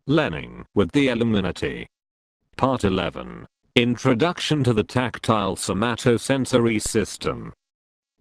Learning with the Illuminati. Part 11. Introduction to the Tactile Somatosensory System.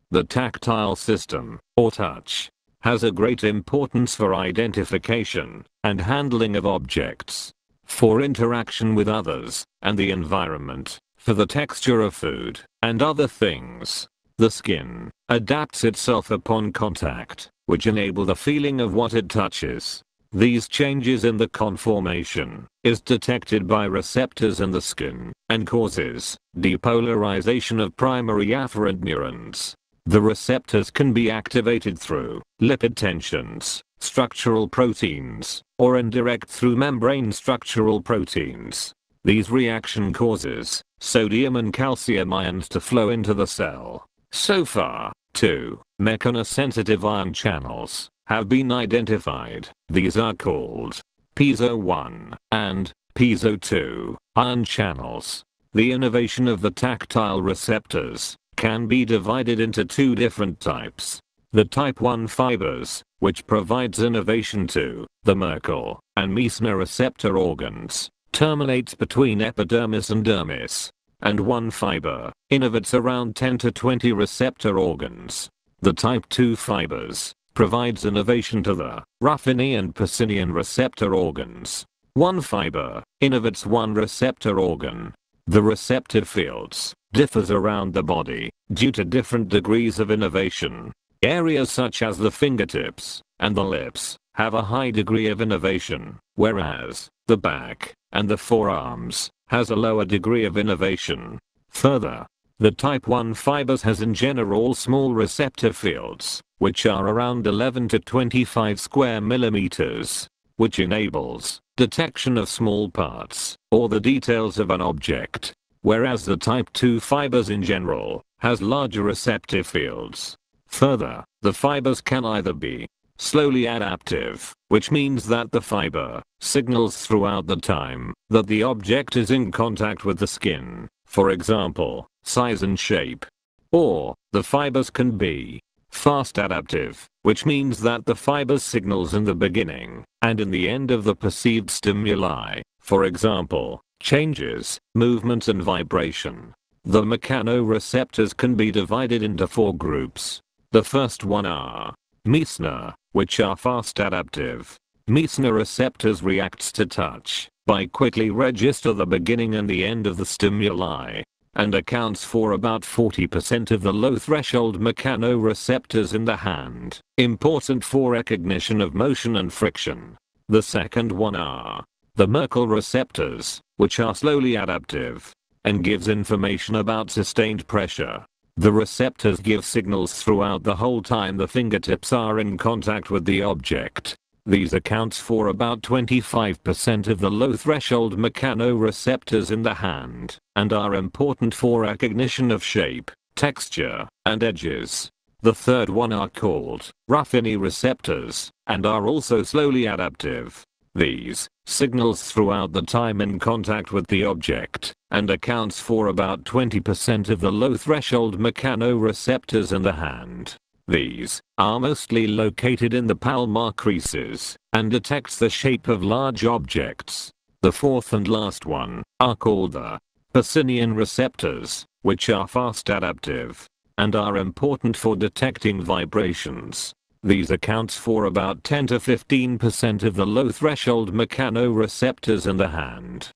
The tactile system, or touch, has a great importance for identification and handling of objects, for interaction with others and the environment, for the texture of food and other things. The skin adapts itself upon contact, which enable the feeling of what it touches. These changes in the conformation is detected by receptors in the skin and causes depolarization of primary afferent neurons. The receptors can be activated through lipid tensions, structural proteins, or indirect through membrane structural proteins. These reaction causes sodium and calcium ions to flow into the cell. So far, 2 Meccano-sensitive ion channels have been identified. These are called Piezo 1 and Piezo 2 ion channels. The innervation of the tactile receptors can be divided into 2 different types. The type 1 fibers, which provides innervation to the Merkel and Meissner receptor organs, terminates between epidermis and dermis, and 1 fiber innervates around 10 to 20 receptor organs. The type 2 fibers provides innervation to the Ruffini and Pacinian receptor organs. 1 fiber innervates 1 receptor organ. The receptive fields differs around the body due to different degrees of innervation. Areas such as the fingertips and the lips have a high degree of innervation, whereas the back and the forearms has a lower degree of innervation. Further, the type 1 fibers has in general small receptive fields, which are around 11 to 25 square millimeters, which enables detection of small parts or the details of an object, whereas the type 2 fibers in general has larger receptive fields. Further, the fibers can either be slowly adaptive, which means that the fiber signals throughout the time that the object is in contact with the skin, for example, size and shape. Or, the fibers can be fast adaptive, which means that the fibers signals in the beginning and in the end of the perceived stimuli, for example, changes, movement and vibration. The Meccano receptors can be divided into 4 groups. The first one are Meissner, which are fast adaptive. Meissner receptors reacts to touch by quickly register the beginning and the end of the stimuli, and accounts for about 40% of the low threshold Meccano receptors in the hand, important for recognition of motion and friction. The second one are the Merkel receptors, which are slowly adaptive and gives information about sustained pressure. The receptors give signals throughout the whole time the fingertips are in contact with the object. These accounts for about 25% of the low threshold Meccano receptors in the hand, and are important for recognition of shape, texture, and edges. The third one are called Ruffini receptors, and are also slowly adaptive. These signals throughout the time in contact with the object, and accounts for about 20% of the low threshold Meccano receptors in the hand. These are mostly located in the palmar creases and detects the shape of large objects. The fourth and last one are called the Pacinian receptors, which are fast adaptive and are important for detecting vibrations. These accounts for about 10 to 15% of the low threshold Meccano receptors in the hand.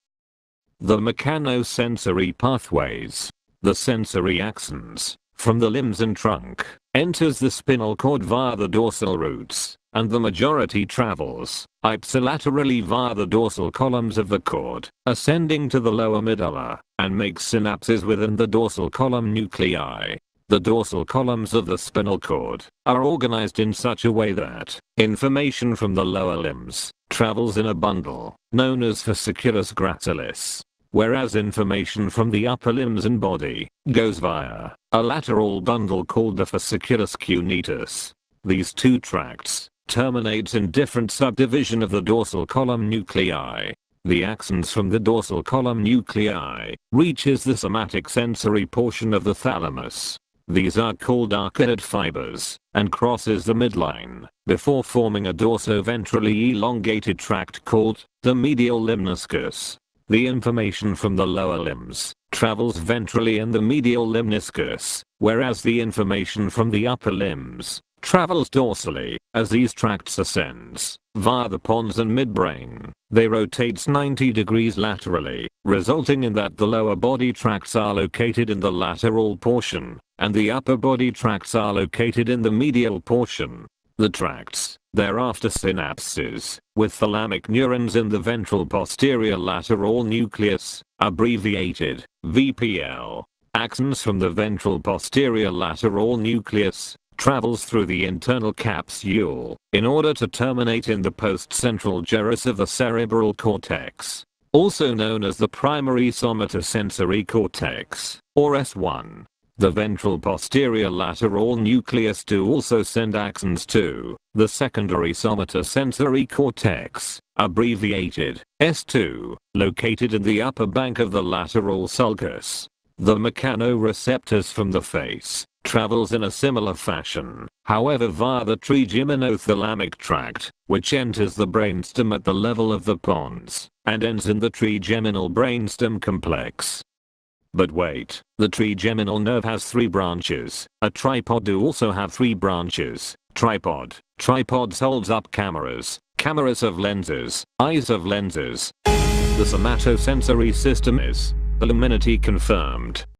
The Meccano-sensory pathways. The sensory axons from the limbs and trunk enters the spinal cord via the dorsal roots, and the majority travels ipsilaterally via the dorsal columns of the cord, ascending to the lower medulla, and makes synapses within the dorsal column nuclei. The dorsal columns of the spinal cord are organized in such a way that information from the lower limbs travels in a bundle, known as fasciculus gracilis, whereas information from the upper limbs and body goes via a lateral bundle called the fasciculus cuneatus. These 2 tracts terminate in different subdivision of the dorsal column nuclei. The axons from the dorsal column nuclei reaches the somatic sensory portion of the thalamus. These are called arcuate fibers, and crosses the midline, before forming a dorso-ventrally elongated tract called the medial lemniscus. The information from the lower limbs travels ventrally in the medial lemniscus, whereas the information from the upper limbs travels dorsally. As these tracts ascends via the pons and midbrain, they rotate 90 degrees laterally, resulting in that the lower body tracts are located in the lateral portion, and the upper body tracts are located in the medial portion. The tracts, thereafter synapses, with thalamic neurons in the ventral posterior lateral nucleus, abbreviated VPL. Axons from the ventral posterior lateral nucleus travels through the internal capsule in order to terminate in the post-central gyrus of the cerebral cortex, also known as the primary somatosensory cortex, or S1. The ventral posterior lateral nucleus do also send axons to the secondary somatosensory cortex, abbreviated S2, located in the upper bank of the lateral sulcus. The Meccano receptors from the face travels in a similar fashion, however via the Trigemino thalamic tract, which enters the brainstem at the level of the pons, and ends in the trigeminal brainstem complex. But wait, the trigeminal nerve has 3 branches. A tripod do also have 3 branches. Tripods holds up cameras of lenses, eyes of lenses. The somatosensory system is Illuminati confirmed.